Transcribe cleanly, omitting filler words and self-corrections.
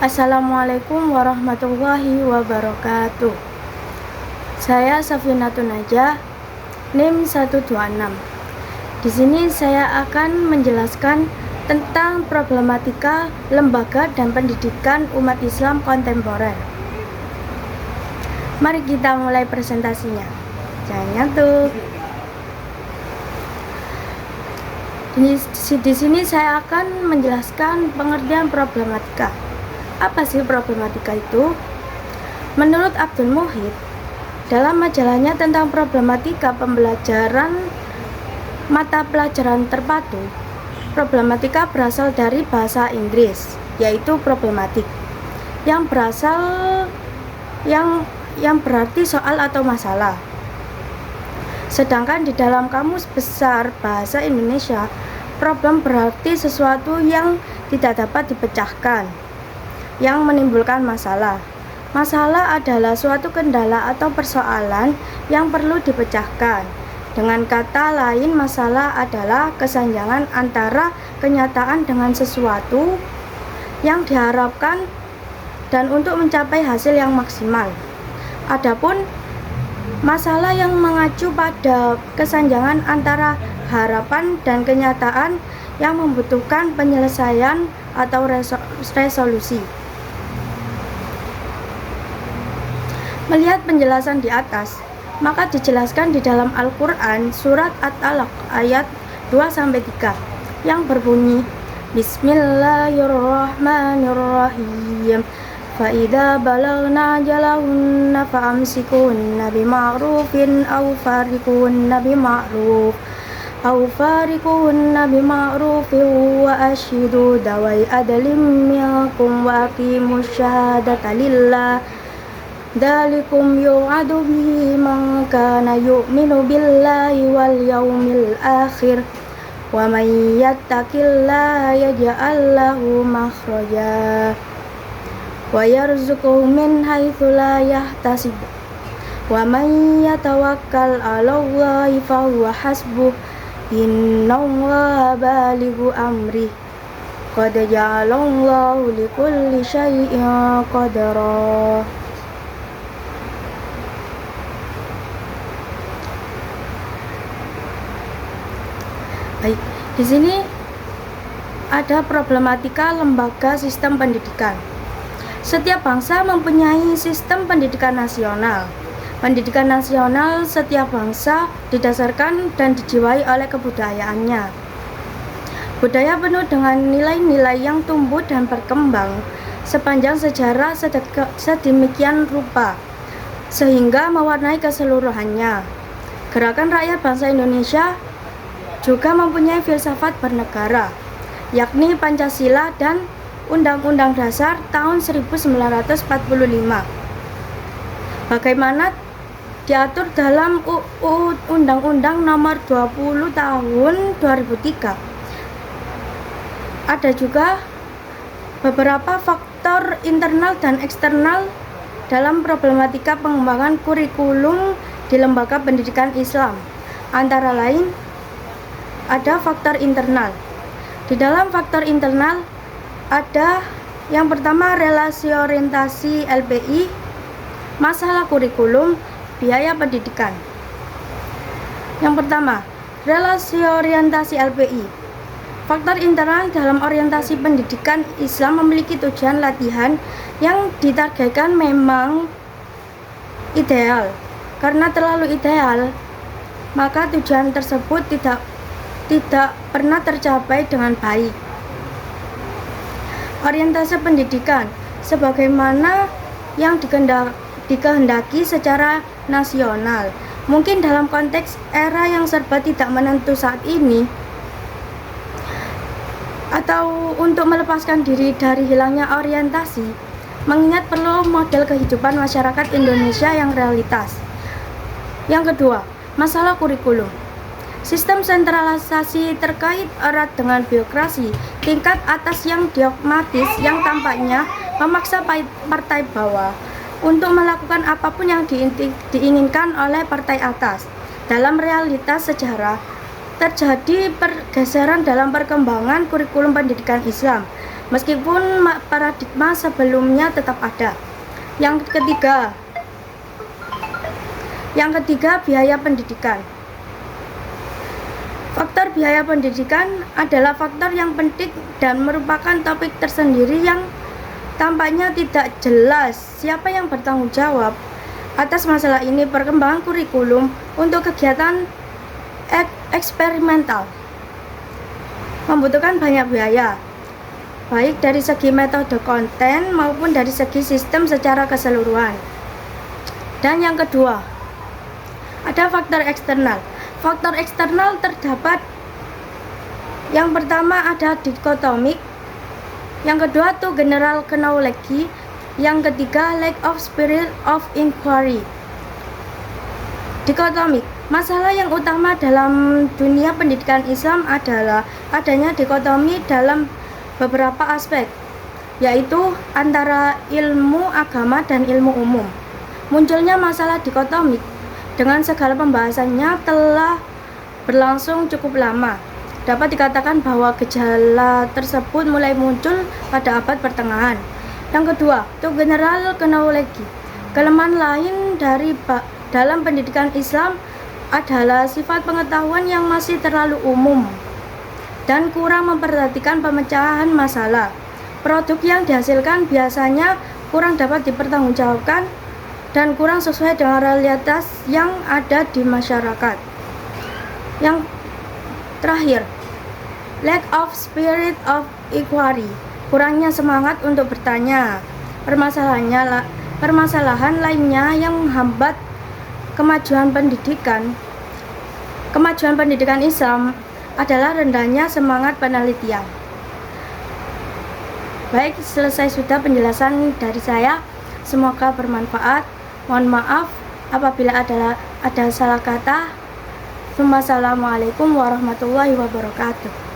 Assalamualaikum warahmatullahi wabarakatuh. Saya Safinatun Najah, NIM 126. Di sini saya akan menjelaskan tentang problematika lembaga dan pendidikan umat Islam kontemporer. Mari kita mulai presentasinya. Jangan ngantuk. Di sini saya akan menjelaskan pengertian problematika. Apa sih problematika itu? Menurut Abdul Muhid, dalam majalahnya tentang problematika pembelajaran mata pelajaran terpadu, problematika berasal dari bahasa Inggris, yaitu problematik, yang berarti soal atau masalah. Sedangkan di dalam Kamus Besar Bahasa Indonesia, problem berarti sesuatu yang tidak dapat dipecahkan, yang menimbulkan masalah. Masalah adalah suatu kendala atau persoalan yang perlu dipecahkan. Dengan kata lain, masalah adalah kesenjangan antara kenyataan dengan sesuatu yang diharapkan dan untuk mencapai hasil yang maksimal. Adapun masalah yang mengacu pada kesenjangan antara harapan dan kenyataan yang membutuhkan penyelesaian atau resolusi. Melihat penjelasan di atas, maka dijelaskan di dalam Al-Quran surat At-Talaq ayat 2-3 yang berbunyi Bismillahirrahmanirrahim. Fa'idha balagna jalahunna fa'amsikunna bima'rufin aw farikunna bima'rufin wa ashidu dawai adlim minkum wa aqimus syahadata lillah Dalikum yu'adu bihi man kana yu'minu billahi wal yawmil akhir wa man yattaqillaha yaj'al lahu makhraja wa yarzuqhu min haitsu la yahtasib wa man yatawakkal 'alallahi fa huwa hasbuh innallaha balighu amri qad ja'alallahu likulli syai'in qadara. Baik, di sini ada problematika lembaga sistem pendidikan. Setiap bangsa mempunyai sistem pendidikan nasional. Pendidikan nasional setiap bangsa didasarkan dan dijiwai oleh kebudayaannya. Budaya penuh dengan nilai-nilai yang tumbuh dan berkembang sepanjang sejarah sedemikian rupa, sehingga mewarnai keseluruhannya. Gerakan Rakyat Bangsa Indonesia juga mempunyai filsafat bernegara, yakni Pancasila dan Undang-Undang Dasar tahun 1945. Bagaimana diatur dalam Undang-Undang Nomor 20 Tahun 2003. Ada juga beberapa faktor internal dan eksternal dalam problematika pengembangan kurikulum di lembaga pendidikan Islam. Antara lain, ada faktor internal. Di dalam faktor internal ada yang pertama relasi orientasi LPI, masalah kurikulum, biaya pendidikan. Yang pertama, relasi orientasi LPI. Faktor internal dalam orientasi pendidikan Islam memiliki tujuan latihan yang ditargetkan memang ideal. Karena terlalu ideal, maka tujuan tersebut tidak pernah tercapai dengan baik. Orientasi pendidikan sebagaimana yang dikehendaki secara nasional. Mungkin dalam konteks era yang serba tidak menentu saat ini, atau untuk melepaskan diri dari hilangnya orientasi, mengingat perlu model kehidupan masyarakat Indonesia yang realitas. Yang kedua, masalah kurikulum. Sistem sentralisasi terkait erat dengan birokrasi tingkat atas yang dogmatis yang tampaknya memaksa partai bawah untuk melakukan apapun yang diinginkan oleh partai atas. Dalam realitas sejarah, terjadi pergeseran dalam perkembangan kurikulum pendidikan Islam. meskipun paradigma sebelumnya tetap ada. Yang ketiga, biaya pendidikan. Faktor biaya pendidikan adalah faktor yang penting dan merupakan topik tersendiri yang tampaknya tidak jelas siapa yang bertanggung jawab atas masalah ini. Perkembangan kurikulum untuk kegiatan eksperimental membutuhkan banyak biaya, baik dari segi metode konten maupun dari segi sistem secara keseluruhan. Dan yang kedua, ada faktor eksternal. Faktor eksternal terdapat, yang pertama ada dikotomik, yang kedua tuh general knowledge, yang ketiga lack of spirit of inquiry. Dikotomik. Masalah yang utama dalam dunia pendidikan Islam adalah adanya dikotomi dalam beberapa aspek, yaitu antara ilmu agama dan ilmu umum. Munculnya masalah dikotomik dengan segala pembahasannya telah berlangsung cukup lama. Dapat dikatakan bahwa gejala tersebut mulai muncul pada abad pertengahan. Yang kedua, itu general knowledge. Kelemahan lain dalam pendidikan Islam adalah sifat pengetahuan yang masih terlalu umum dan kurang memperhatikan pemecahan masalah. Produk yang dihasilkan biasanya kurang dapat dipertanggungjawabkan dan kurang sesuai dengan realitas yang ada di masyarakat. Yang terakhir, lack of spirit of inquiry, kurangnya semangat untuk bertanya. Permasalahan lainnya yang menghambat kemajuan pendidikan Islam adalah rendahnya semangat penelitian. Baik, selesai sudah penjelasan dari saya. Semoga bermanfaat. Mohon maaf apabila ada salah kata. Wassalamualaikum warahmatullahi wabarakatuh.